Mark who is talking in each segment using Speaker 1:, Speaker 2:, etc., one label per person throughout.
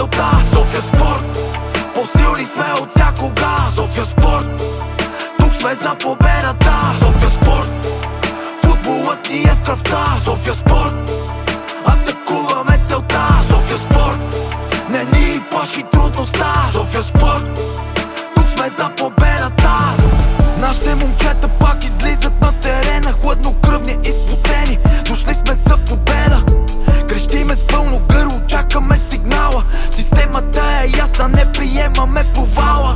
Speaker 1: целта. София спорт, по-силни сме от всякога. София спорт, тук сме за победата. София спорт, футболът ни е в кръвта. София спорт, атакуваме целта. София спорт, не ни плаши трудността. София спорт, тук сме за победата. Нашите момчета пак излизат на терена, хладнокръвни, изпотени. Дошли сме за победа, крещиме с пълно гърло, чакаме сигнала. Системата е ясна, не приемаме провала.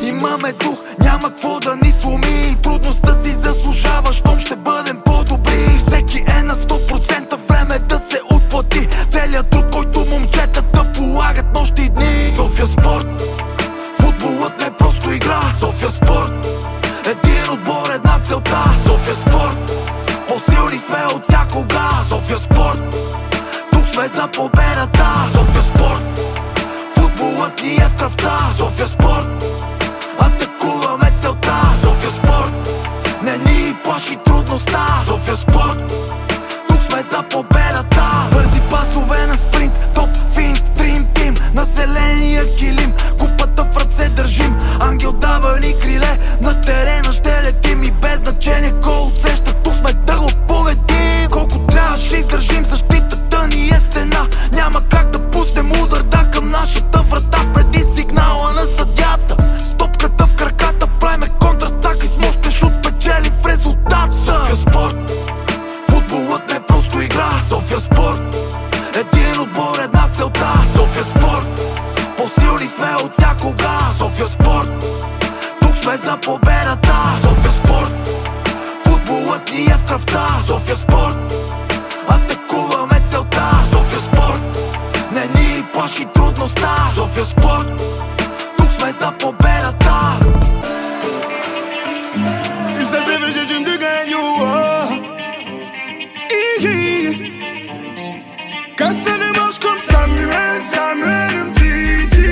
Speaker 1: Имаме дух, няма какво да ни сломи. Трудността си заслужава, щом ще бъдем по-добри. Всеки е на 100%, време да се отплати целият труд, който момчетата полагат нощи и дни. София спорт, футболът не е просто игра. София спорт, един отбор, една целта. София спорт, по-силни сме от всякога. София спорт, тук сме за победата. София спорт, футболът ни е в кръвта. София спорт, атакуваме целта. София спорт, не ни плаши трудността. София спорт, тук сме за победата. Бързи пасове на спринт, топ финт, дрим тим, на зеления килим, купата в ръце държим. Ангел дава ни криле, на терена ще летим и без значение кой отсеща, тук сме да го победим. Колко трябва ще издържим, защитата ни е стена. Няма как да пустим удар, да, към нашата врата преди сигнала на съдята. Стопката в краката, правиме контратака и с мощен шут печелим в резултат. София спорт, футболът не е просто игра. София спорт, един отбор, една целта. София спорт, по-силни сме от всякога. София спорт, тук сме за победата. София спорт, футболът ни е в кръвта. София спорт, атакуваме целта. София спорт, не ни плаши трудността. София спорт, тук сме за победата.
Speaker 2: Et ça c'est vrai, j'ai du gagne. Quand ça démarche comme Samuel, Samuel Mtiti.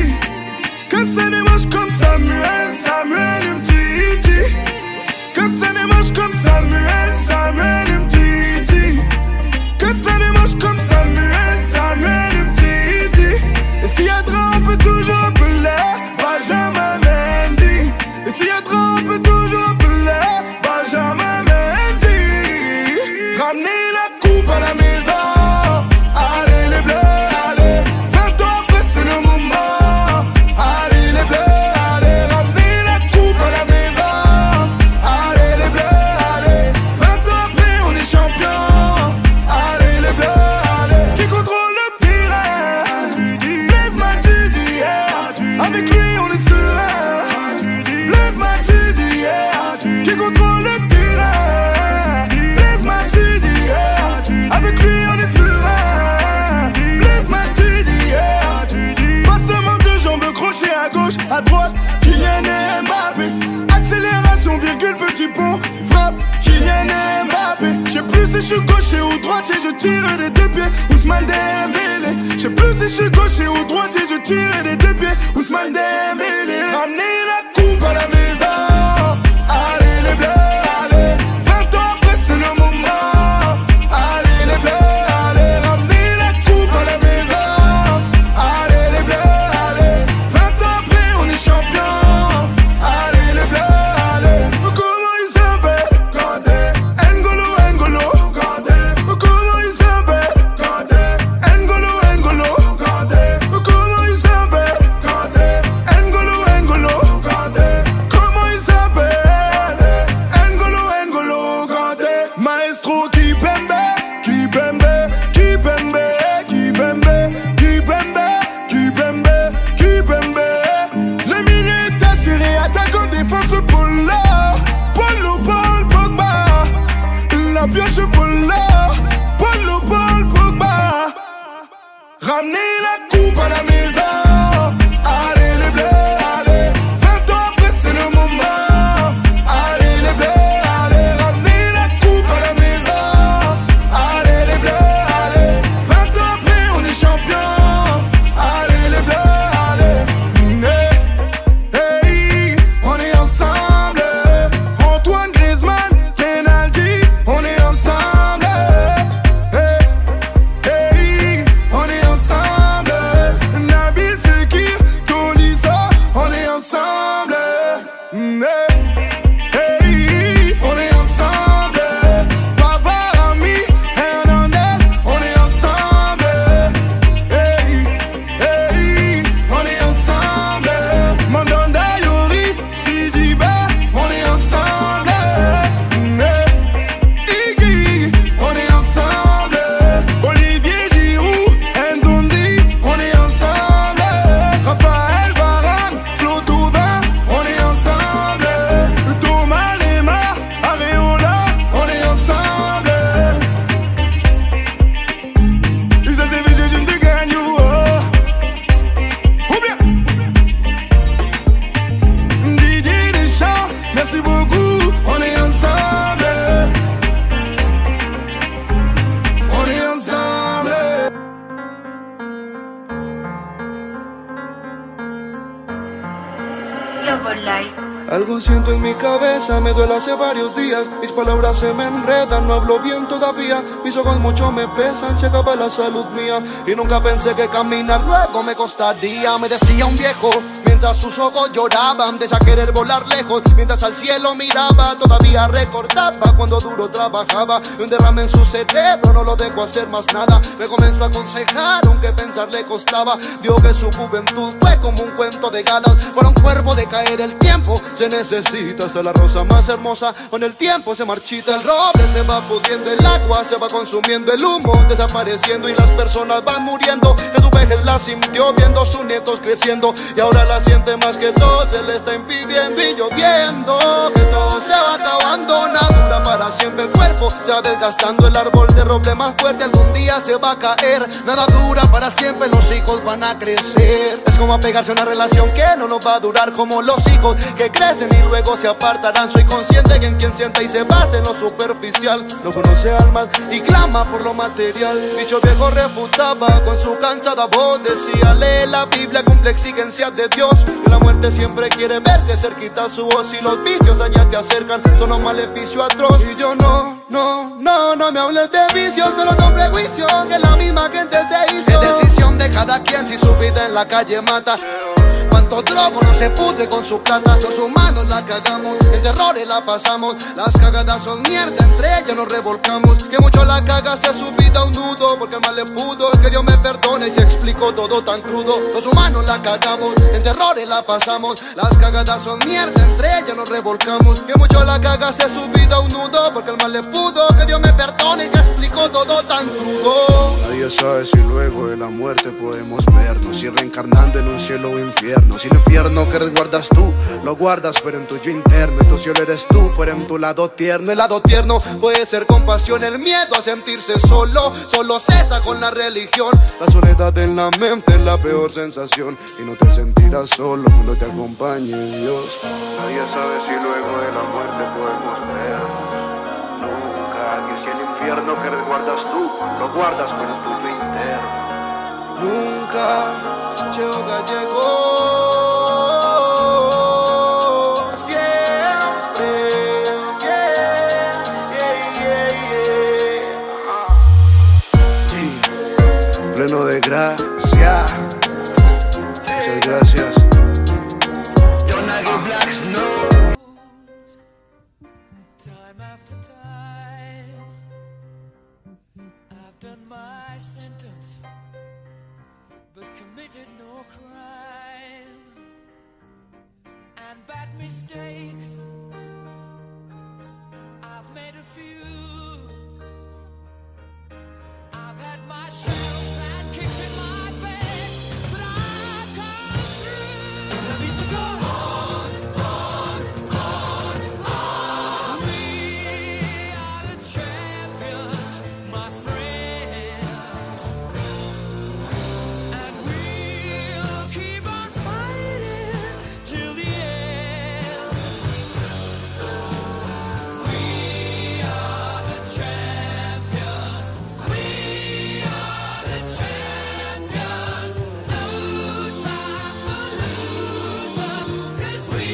Speaker 2: Quand ça démarche comme Samuel, Samuel Mtiti. Quand ça démarche comme Samuel, Samuel Mtiti. Quand ça démarche comme Samuel, Samuel Mtiti. Et s'il y a trop, on peut toujours appeler Benjamin Mendy. Et s'il y a trop, on peut toujours appeler Benjamin Mendy. Ramenez la coupe à la maison. Allez les bleus, allez. 20 ans après c'est le moment. Allez les bleus, allez. Ramenez la coupe à la maison. Allez les bleus, allez. 20 ans après on est champion. Allez les bleus, allez. Qui contrôle le terrain? Blaise Matuidi, yeah. Avec lui on est serein. Blaise Matuidi, yeah. Qui contrôle le terrain? Blaise Matuidi, yeah. Avec lui on est serein. Blaise Matuidi, yeah. Passement de jambes, crochet à gauche, à droite, Kylian Mbappé. Accélération, virgule, petit pont, frappe, Kylian Mbappé. J'sais plus si je suis gaucher ou droitier, je tire des deux pieds, Ousmane Dembélé. J'sais plus si je suis gaucher ou droitier, je tire des deux pieds, Ousmane Dembélé. Ramenez la coupe à la maison. Allez les bleus, allez. 20 ans après c'est le moment. Allez les bleus, allez. Ramenez la coupe à la maison. Allez les bleus, allez. 20 ans après on est champion. Allez les bleus, allez. Comment ils s'appellent? Kandé, N'Golo, N'Golo, Kandé. Comment ils s'appellent? Kandé, N'Golo, N'Golo, Kandé. Comment ils s'appellent? Kandé, N'Golo, N'Golo, Kandé. Comment ils s'appellent? N'Golo, N'Golo, Kandé. Maestro Kipembe, Kipembe, Kipembe, Kipembe, Kipembe, Kipembe, Kipembe. Le milieu est assuré, attaquant, défense, Polo, Polo, Paul, Pogba. La pioche, Polo, Polo, Paul, Pogba. Ramenez la coupe à la maison. Allez les bleus, allez. 20 ans après c'est le moment. Allez les bleus, allez. Ramenez la coupe à la maison. Allez les bleus, allez. 20 ans après on est champion. Allez les bleus, allez. Hey, on est ensemble. Antoine Griezmann, penalty, on est ensemble. Hey, hey, on est ensemble. Nabil Algo siento en mi cabeza, me duele hace varios días. Mis palabras se me enredan, no hablo bien todavía. Mis ojos mucho me pesan, se acaba la salud mía. Y nunca pensé que caminar luego me costaría. Me decía un viejo, mientras sus ojos lloraban, de querer volar lejos, mientras al cielo miraba. Todavía recordaba cuando duro trabajaba. Un derrame en su cerebro, no lo dejó hacer más nada. Me comenzó a aconsejar, aunque pensar le costaba. Dijo que su juventud fue como un cuento de hadas. Para un cuervo de caer el tiempo se necesita. Hasta la rosa más hermosa con el tiempo se marchita. El roble se va pudriendo, el agua se va consumiendo, el humo desapareciendo y las personas van muriendo. En su vejez la sintió viendo sus nietos creciendo y ahora la siente más que todo se le está impidiendo. Y yo viendo que todo se va acabando, nada dura para siempre, el cuerpo se va desgastando. El árbol de roble más fuerte algún día se va a caer. Nada dura para siempre, los hijos van a crecer. Es como apegarse a una relación que no nos va a durar, como los hijos que crecen y luego se apartarán. Soy consciente que en quien sienta y se basa en lo superficial no conoce almas y clama por lo material. Dicho viejo refutaba con su cansada voz, decía: lee la Biblia, cumple exigencias de Dios, que la muerte siempre quiere verte cerquita su voz. Y los vicios allá te acercan, son un maleficio atroz. Y yo no me hables de vicios, solo son prejuicios que la misma gente se hizo. Es decisión de cada quien si su vida en la calle mata. Cuánto drogo no se pudre con su plata. Los humanos la cagamos, en terrores la pasamos. Las cagadas son mierda, entre ellas nos revolcamos. Que mucho la caga se ha subido a un nudo, porque el mal le pudo. Es que Dios me perdone y se explicó todo tan crudo. Los humanos la cagamos, en terrores la pasamos. Las cagadas son mierda, entre ellas nos revolcamos. Que mucho la caga se ha subido a un nudo, porque el mal le pudo. Que Dios me perdone y se explicó todo tan crudo.
Speaker 3: Nadie sabe si luego de la muerte podemos vernos, si reencarnando en un cielo o infierno. Si el infierno que resguardas tú, lo guardas pero en tu yo interno. En tu cielo eres tú, pero en tu lado tierno. El lado tierno puede ser compasión, el miedo a sentirse solo. Solo cesa con la religión. La soledad en la mente es la peor sensación, y no te sentirás solo cuando te acompañe Dios. Nadie sabe si luego de la muerte podemos vernos. Nunca, que si el infierno que resguardas tú, lo guardas pero en tu yo interno.
Speaker 2: Nunca, Cheoga llegó.
Speaker 3: Pleno de gracia. Muchas gracias.
Speaker 1: Time after time, I've done my sentence, but committed no crime. And bad mistakes, I've made a few. I've had my shells and kicks in my face, but I've come through. And I need to go on. We are the champions, my friends, and we'll keep on fighting till the end. We are the champions. We are the champions. No time for losers, 'cause we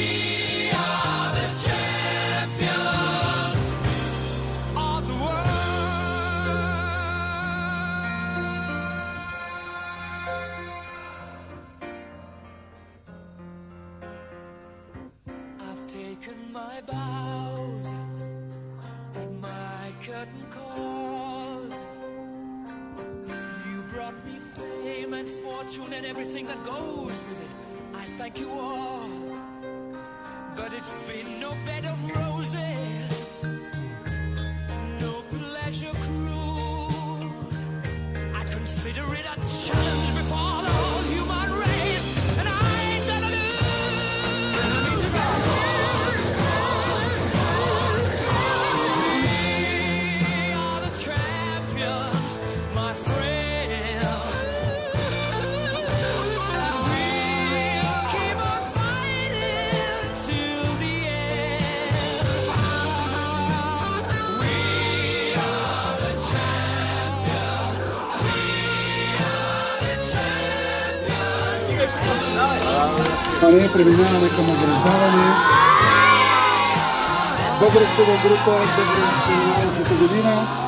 Speaker 1: are the champions of the world. I've taken my bows and my curtain calls. You brought me fame and fortune and everything that goes with it. I thank you all, but it's been no bed of roses, no pleasure cruise. I consider it a challenge before the whole human race, and I ain't gonna lose. And I need to go on. We are the champions, my friends, and we'll keep on fighting till the end. We are the champions. We are the champions.
Speaker 4: Paré, preminavame como que le stavano Българската група 2014 година.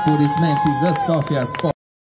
Speaker 5: Aplaudimentos a Sofia Sport.